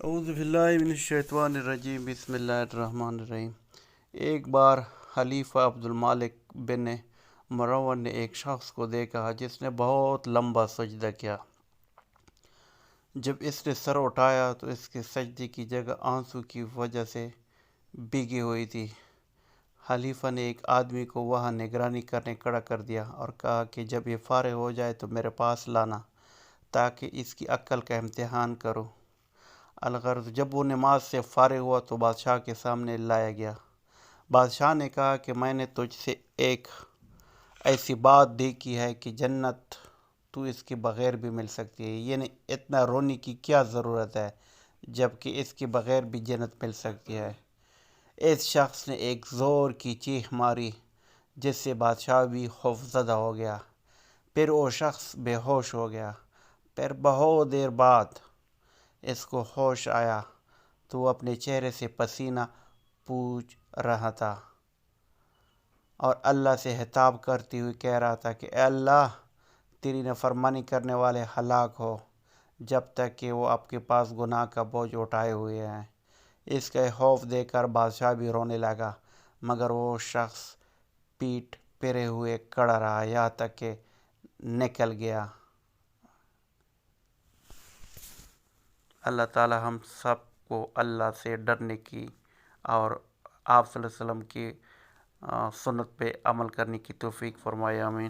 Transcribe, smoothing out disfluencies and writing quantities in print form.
اعوذ باللہ من الشیطان الرجیم، بسم اللہ الرحمن الرحیم۔ ایک بار خلیفہ عبد المالک بن مروان نے ایک شخص کو دیکھا جس نے بہت لمبا سجدہ کیا۔ جب اس نے سر اٹھایا تو اس کے سجدے کی جگہ آنسو کی وجہ سے بھیگی ہوئی تھی۔ خلیفہ نے ایک آدمی کو وہاں نگرانی کرنے کھڑا کر دیا اور کہا کہ جب یہ فارغ ہو جائے تو میرے پاس لانا تاکہ اس کی عقل کا امتحان کرو۔ الغرض جب وہ نماز سے فارغ ہوا تو بادشاہ کے سامنے لایا گیا۔ بادشاہ نے کہا کہ میں نے تجھ سے ایک ایسی بات دیکھی ہے کہ جنت تو اس کے بغیر بھی مل سکتی ہے، یعنی اتنا رونے کی کیا ضرورت ہے جبکہ اس کے بغیر بھی جنت مل سکتی ہے۔ اس شخص نے ایک زور کی چیخ ماری جس سے بادشاہ بھی خوفزدہ ہو گیا۔ پھر وہ شخص بے ہوش ہو گیا۔ پھر بہت دیر بعد اس کو ہوش آیا تو وہ اپنے چہرے سے پسینہ پوچھ رہا تھا اور اللہ سے خطاب کرتے ہوئے کہہ رہا تھا کہ اے اللہ، تیری نافرمانی کرنے والے ہلاک ہو، جب تک کہ وہ آپ کے پاس گناہ کا بوجھ اٹھائے ہوئے ہیں۔ اس کا خوف دیکھ کر بادشاہ بھی رونے لگا، مگر وہ شخص پیٹھ پھیرے ہوئے کھڑا رہا یہاں تک کہ نکل گیا۔ اللہ تعالی ہم سب کو اللہ سے ڈرنے کی اور آپ صلی اللہ علیہ وسلم کی سنت پہ عمل کرنے کی توفیق فرمائے، آمین۔